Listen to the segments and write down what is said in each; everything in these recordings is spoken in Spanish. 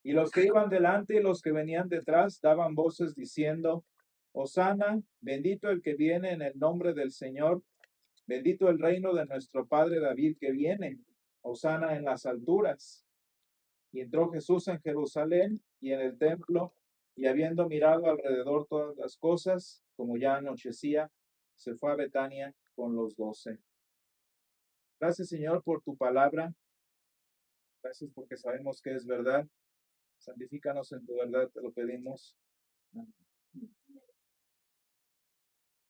Y los que iban delante y los que venían detrás daban voces diciendo: Hosana, bendito el que viene en el nombre del Señor, bendito el reino de nuestro padre David que viene, Hosana en las alturas. Y entró Jesús en Jerusalén y en el templo, y habiendo mirado alrededor todas las cosas, como ya anochecía, se fue a Betania con los 12. Gracias, Señor, por tu palabra. Gracias porque sabemos que es verdad. Santifícanos en tu verdad, te lo pedimos.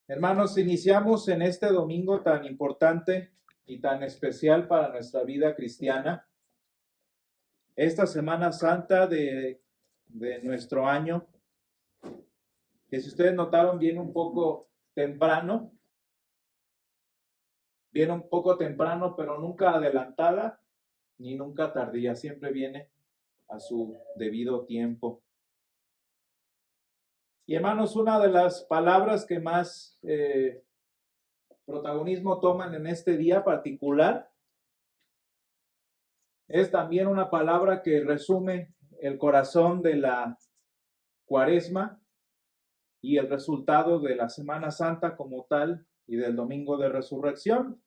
Hermanos, iniciamos en este domingo tan importante y tan especial para nuestra vida cristiana, esta Semana Santa de nuestro año, que si ustedes notaron viene un poco temprano, pero nunca adelantada ni nunca tardía, siempre viene a su debido tiempo. Y hermanos, una de las palabras que más protagonismo toman en este día particular es también una palabra que resume el corazón de la Cuaresma y el resultado de la Semana Santa como tal y del Domingo de Resurrección,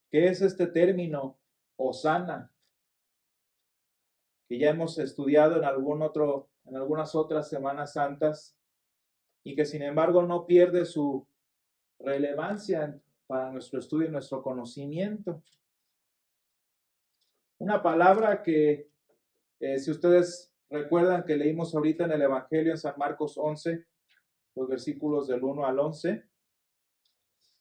que es este término Hosana, que ya hemos estudiado en algunas otras Semanas Santas y que sin embargo no pierde su relevancia para nuestro estudio y nuestro conocimiento. Una palabra que, si ustedes recuerdan que leímos ahorita en el Evangelio en San Marcos 11, los versículos del 1 al 11,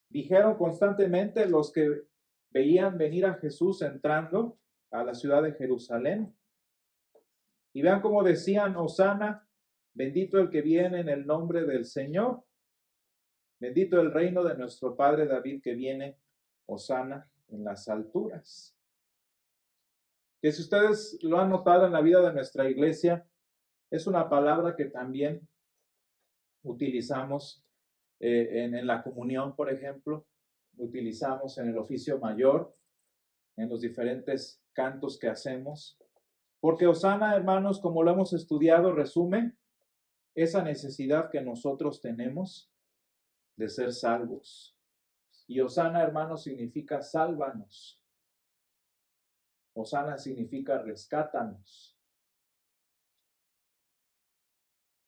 dijeron constantemente los que veían venir a Jesús entrando a la ciudad de Jerusalén. Y vean cómo decían: Hosana, bendito el que viene en el nombre del Señor, bendito el reino de nuestro padre David que viene, Hosana en las alturas. Que si ustedes lo han notado en la vida de nuestra iglesia, es una palabra que también utilizamos en la comunión, por ejemplo, utilizamos en el oficio mayor, en los diferentes cantos que hacemos. Porque Hosana, hermanos, como lo hemos estudiado, resume esa necesidad que nosotros tenemos de ser salvos. Y Hosana, hermanos, significa sálvanos. Hosana significa rescátanos.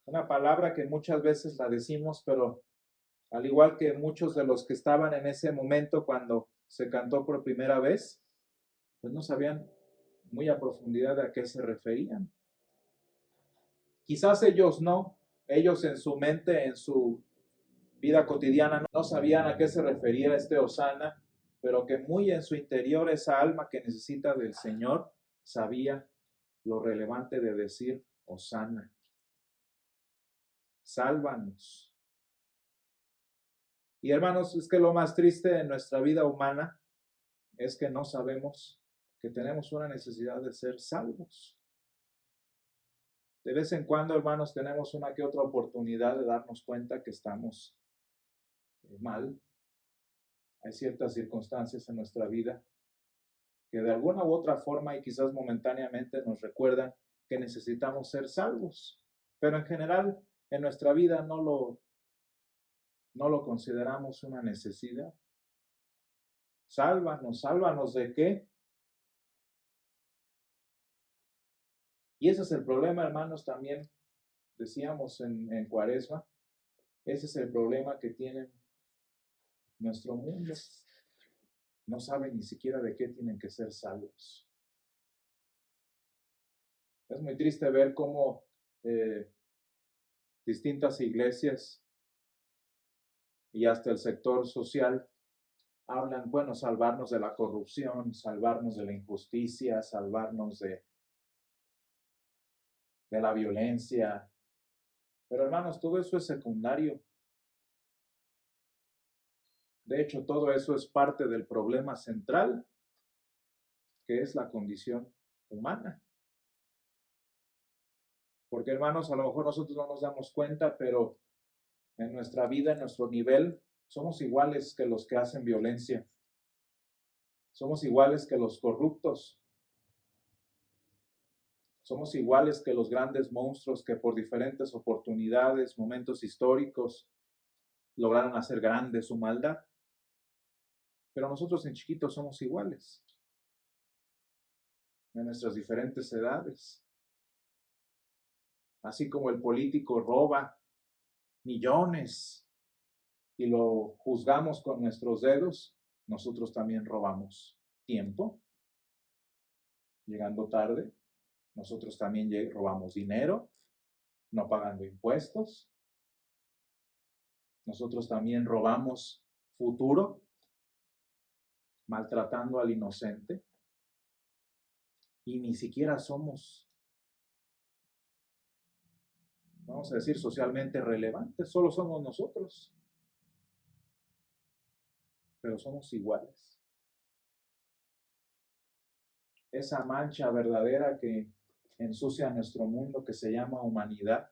Una palabra que muchas veces la decimos, pero al igual que muchos de los que estaban en ese momento cuando se cantó por primera vez, pues no sabían muy a profundidad a qué se referían. Quizás ellos en su mente, en su vida cotidiana, no sabían a qué se refería este Hosana, pero que muy en su interior esa alma que necesita del Señor sabía lo relevante de decir Hosana. Sálvanos. Y hermanos, es que lo más triste en nuestra vida humana es que no sabemos que tenemos una necesidad de ser salvos. De vez en cuando, hermanos, tenemos una que otra oportunidad de darnos cuenta que estamos mal. Hay ciertas circunstancias en nuestra vida que de alguna u otra forma y quizás momentáneamente nos recuerdan que necesitamos ser salvos. Pero en general, en nuestra vida no lo consideramos una necesidad. Sálvanos ¿de qué? Y ese es el problema, hermanos, también decíamos en Cuaresma. Ese es el problema que tiene nuestro mundo. No saben ni siquiera de qué tienen que ser salvos. Es muy triste ver cómo distintas iglesias y hasta el sector social hablan, bueno, salvarnos de la corrupción, salvarnos de la injusticia, salvarnos de la violencia. Pero hermanos, todo eso es secundario. De hecho, todo eso es parte del problema central, que es la condición humana. Porque hermanos, a lo mejor nosotros no nos damos cuenta, pero en nuestra vida, en nuestro nivel, somos iguales que los que hacen violencia. Somos iguales que los corruptos. Somos iguales que los grandes monstruos que por diferentes oportunidades, momentos históricos, lograron hacer grande su maldad. Pero nosotros en chiquitos somos iguales, en nuestras diferentes edades. Así como el político roba millones y lo juzgamos con nuestros dedos, nosotros también robamos tiempo, llegando tarde. Nosotros también robamos dinero, no pagando impuestos. Nosotros también robamos futuro, maltratando al inocente. Y ni siquiera somos, vamos a decir, socialmente relevantes. Solo somos nosotros. Pero somos iguales. Esa mancha verdadera que ensucia nuestro mundo, que se llama humanidad,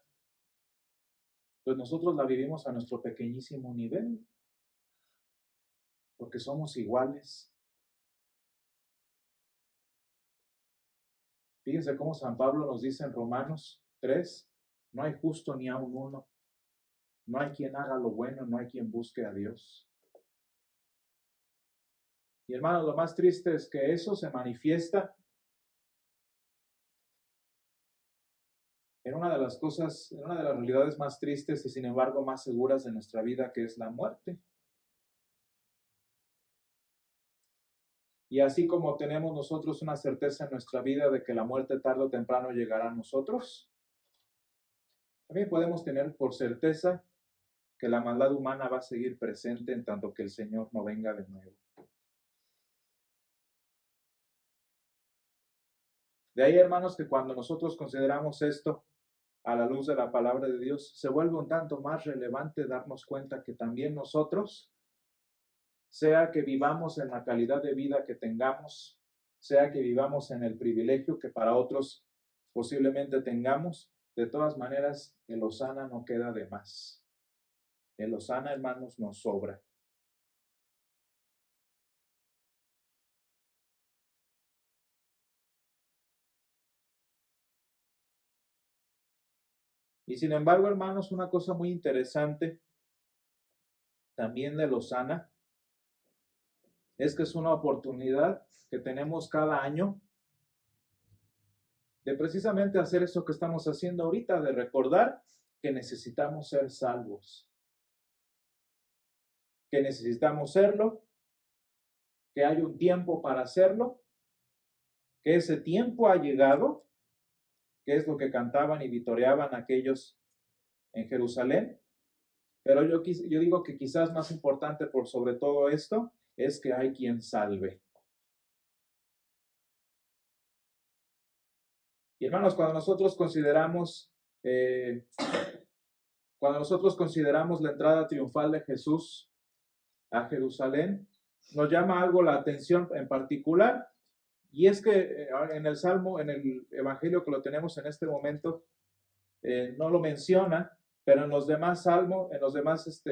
pues nosotros la vivimos a nuestro pequeñísimo nivel, porque somos iguales. Fíjense cómo San Pablo nos dice en Romanos 3, no hay justo ni aun uno, no hay quien haga lo bueno, no hay quien busque a Dios. Y hermanos, lo más triste es que eso se manifiesta en una de las cosas, en una de las realidades más tristes y sin embargo más seguras de nuestra vida, que es la muerte. Y así como tenemos nosotros una certeza en nuestra vida de que la muerte tarde o temprano llegará a nosotros, también podemos tener por certeza que la maldad humana va a seguir presente en tanto que el Señor no venga de nuevo. De ahí, hermanos, que cuando nosotros consideramos esto a la luz de la palabra de Dios, se vuelve un tanto más relevante darnos cuenta que también nosotros, sea que vivamos en la calidad de vida que tengamos, sea que vivamos en el privilegio que para otros posiblemente tengamos, de todas maneras, el Hosana no queda de más. El Hosana, hermanos, nos sobra. Y sin embargo, hermanos, una cosa muy interesante también del Hosana es que es una oportunidad que tenemos cada año de precisamente hacer eso que estamos haciendo ahorita, de recordar que necesitamos ser salvos, que necesitamos serlo, que hay un tiempo para hacerlo, que ese tiempo ha llegado, que es lo que cantaban y vitoreaban aquellos en Jerusalén. Pero yo digo que quizás más importante por sobre todo esto es que hay quien salve. Y hermanos, cuando nosotros consideramos la entrada triunfal de Jesús a Jerusalén, nos llama algo la atención en particular, y es que en el Salmo, en el Evangelio que lo tenemos en este momento, no lo menciona, pero en los demás salmos, en los demás,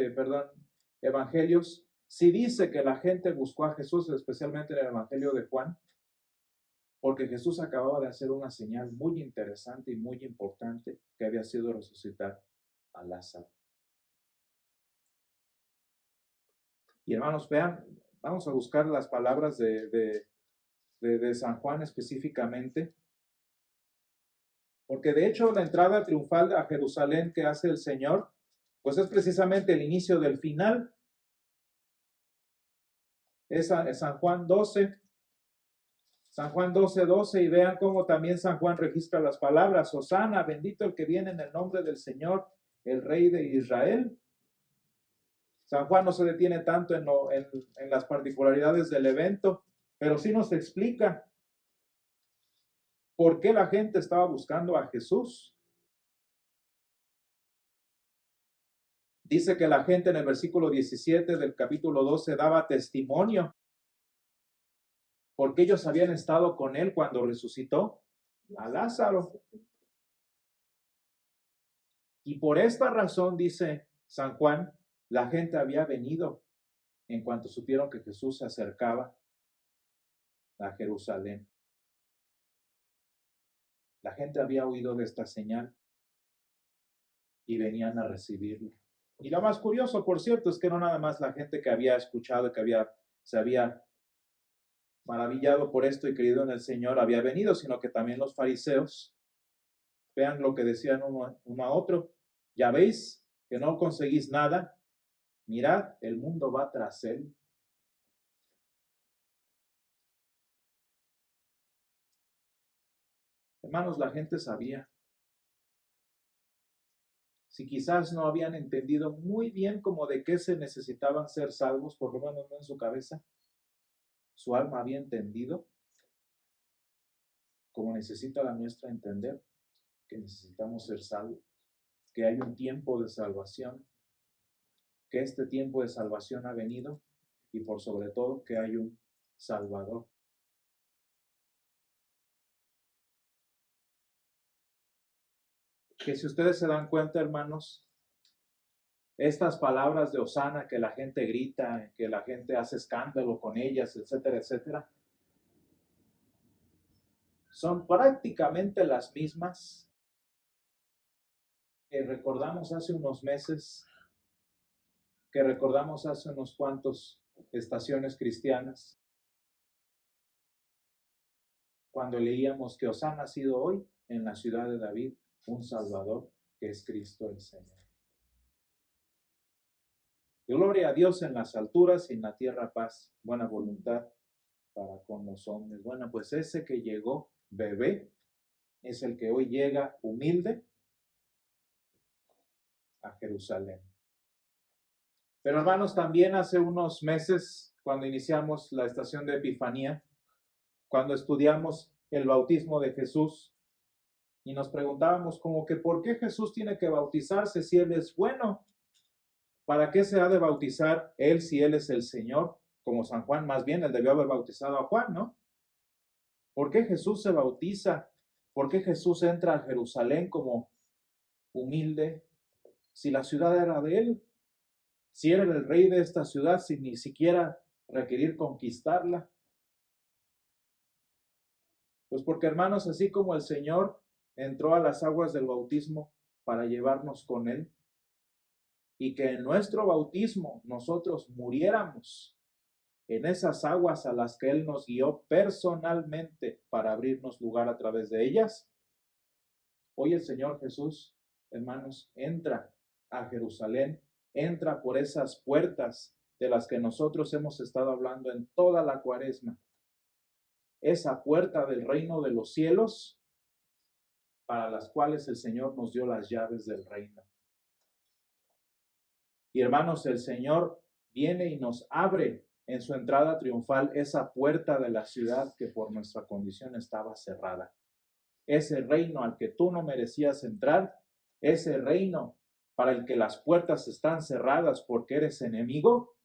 evangelios, sí dice que la gente buscó a Jesús, especialmente en el Evangelio de Juan, porque Jesús acababa de hacer una señal muy interesante y muy importante, que había sido resucitar a Lázaro. Y hermanos, vean, vamos a buscar las palabras de San Juan específicamente, porque de hecho la entrada triunfal a Jerusalén que hace el Señor, pues es precisamente el inicio del final. Es San Juan 12, San Juan 12:12, y vean cómo también San Juan registra las palabras: Hosana, bendito el que viene en el nombre del Señor, el Rey de Israel. San Juan no se detiene tanto en las particularidades del evento, pero sí nos explica por qué la gente estaba buscando a Jesús. Dice que la gente en el versículo 17 del capítulo 12 daba testimonio porque ellos habían estado con él cuando resucitó a Lázaro. Y por esta razón, dice San Juan, la gente había venido en cuanto supieron que Jesús se acercaba a Jerusalén. La gente había oído de esta señal y venían a recibirlo. Y lo más curioso, por cierto, es que no nada más la gente que había escuchado, se había maravillado por esto y creído en el Señor había venido, sino que también los fariseos, vean lo que decían uno a otro, ya veis que no conseguís nada, mirad, el mundo va tras él. Hermanos, la gente sabía. Si quizás no habían entendido muy bien cómo de qué se necesitaban ser salvos, por lo menos no en su cabeza, su alma había entendido, como necesita la nuestra entender, que necesitamos ser salvos, que hay un tiempo de salvación, que este tiempo de salvación ha venido y por sobre todo que hay un Salvador. Que si ustedes se dan cuenta, hermanos, estas palabras de Hosana que la gente grita, que la gente hace escándalo con ellas, etcétera, etcétera, son prácticamente las mismas que recordamos hace unos meses, que recordamos hace unos cuantos estaciones cristianas, cuando leíamos que os ha nacido hoy en la ciudad de David un Salvador, que es Cristo el Señor. Gloria a Dios en las alturas y en la tierra paz, buena voluntad para con los hombres. Bueno, pues ese que llegó bebé es el que hoy llega humilde a Jerusalén. Pero hermanos, también hace unos meses, cuando iniciamos la estación de Epifanía, cuando estudiamos el bautismo de Jesús y nos preguntábamos como que ¿por qué Jesús tiene que bautizarse si Él es bueno? ¿Para qué se ha de bautizar Él si Él es el Señor? Como San Juan, más bien, Él debió haber bautizado a Juan, ¿no? ¿Por qué Jesús se bautiza? ¿Por qué Jesús entra a Jerusalén como humilde si la ciudad era de Él? Si era el rey de esta ciudad sin ni siquiera requerir conquistarla. Pues porque hermanos, así como el Señor entró a las aguas del bautismo para llevarnos con Él, y que en nuestro bautismo nosotros muriéramos en esas aguas a las que Él nos guió personalmente para abrirnos lugar a través de ellas, hoy el Señor Jesús, hermanos, entra a Jerusalén, entra por esas puertas de las que nosotros hemos estado hablando en toda la Cuaresma. Esa puerta del reino de los cielos para las cuales el Señor nos dio las llaves del reino. Y hermanos, el Señor viene y nos abre en su entrada triunfal esa puerta de la ciudad que por nuestra condición estaba cerrada. Ese reino al que tú no merecías entrar, ese reino para el que las puertas están cerradas porque eres enemigo.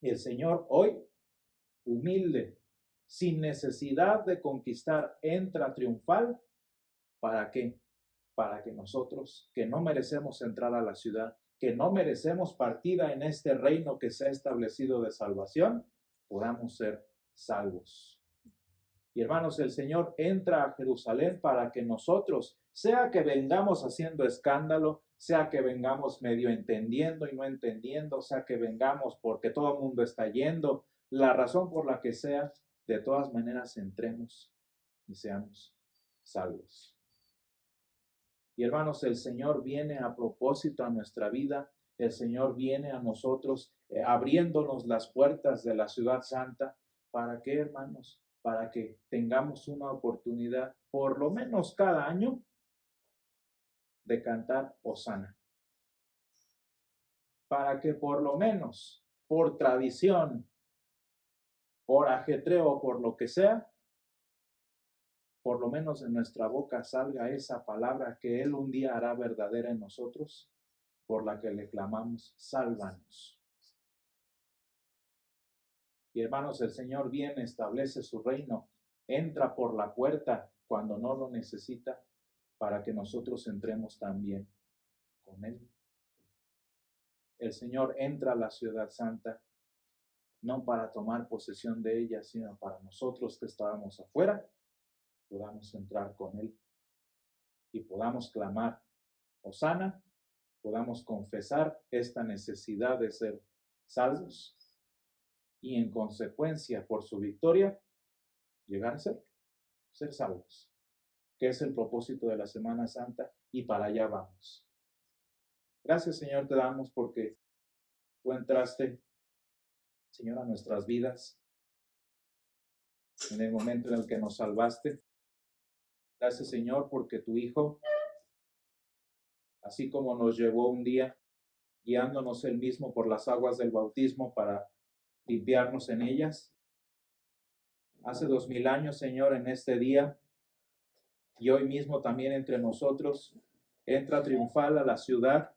Y el Señor hoy, humilde, sin necesidad de conquistar, entra triunfal. ¿Para qué? Para que nosotros, que no merecemos entrar a la ciudad, que no merecemos partida en este reino que se ha establecido de salvación, podamos ser salvos. Y hermanos, el Señor entra a Jerusalén para que nosotros, sea que vengamos haciendo escándalo, sea que vengamos medio entendiendo y no entendiendo, sea que vengamos porque todo el mundo está yendo, la razón por la que sea, de todas maneras entremos y seamos salvos. Y hermanos, el Señor viene a propósito a nuestra vida, el Señor viene a nosotros abriéndonos las puertas de la ciudad santa. ¿Para qué, hermanos? Para que tengamos una oportunidad, por lo menos cada año, de cantar Hosana. Para que por lo menos, por tradición, por ajetreo, por lo que sea, por lo menos en nuestra boca salga esa palabra que Él un día hará verdadera en nosotros, por la que le clamamos, sálvanos. Y hermanos, el Señor viene, establece su reino, entra por la puerta cuando no lo necesita, para que nosotros entremos también con Él. El Señor entra a la ciudad santa, no para tomar posesión de ella, sino para nosotros que estábamos afuera, podamos entrar con Él y podamos clamar, Hosana, podamos confesar esta necesidad de ser salvos y en consecuencia, por su victoria, llegar a ser salvos, que es el propósito de la Semana Santa, y para allá vamos. Gracias, Señor, te damos porque tú entraste, Señor, a nuestras vidas en el momento en el que nos salvaste. Gracias, Señor, porque tu Hijo, así como nos llevó un día, guiándonos Él mismo por las aguas del bautismo para limpiarnos en ellas, hace 2000 años, Señor, en este día, y hoy mismo también entre nosotros, entra triunfal a la ciudad,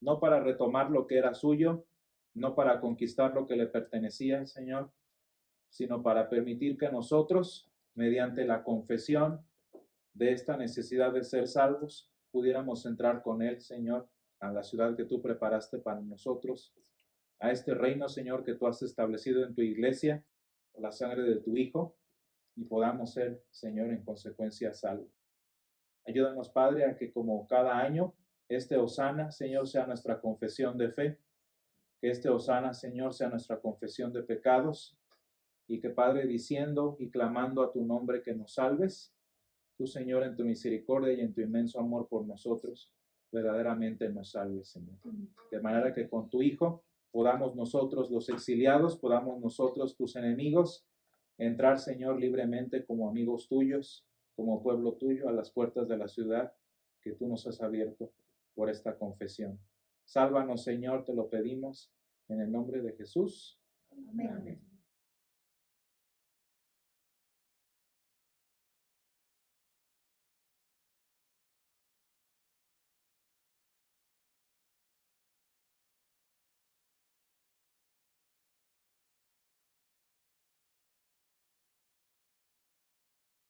no para retomar lo que era suyo, no para conquistar lo que le pertenecía, Señor, sino para permitir que nosotros, mediante la confesión de esta necesidad de ser salvos, pudiéramos entrar con Él, Señor, a la ciudad que tú preparaste para nosotros, a este reino, Señor, que tú has establecido en tu iglesia, por la sangre de tu Hijo, y podamos ser, Señor, en consecuencia salvos. Ayúdanos, Padre, a que como cada año, este Hosana, Señor, sea nuestra confesión de fe, que este Hosana, Señor, sea nuestra confesión de pecados, y que, Padre, diciendo y clamando a tu nombre que nos salves, tú, Señor, en tu misericordia y en tu inmenso amor por nosotros, verdaderamente nos salves, Señor. De manera que con tu Hijo podamos nosotros, los exiliados, podamos nosotros, tus enemigos, entrar, Señor, libremente como amigos tuyos, como pueblo tuyo, a las puertas de la ciudad que tú nos has abierto por esta confesión. Sálvanos, Señor, te lo pedimos, en el nombre de Jesús. Amén. Amén.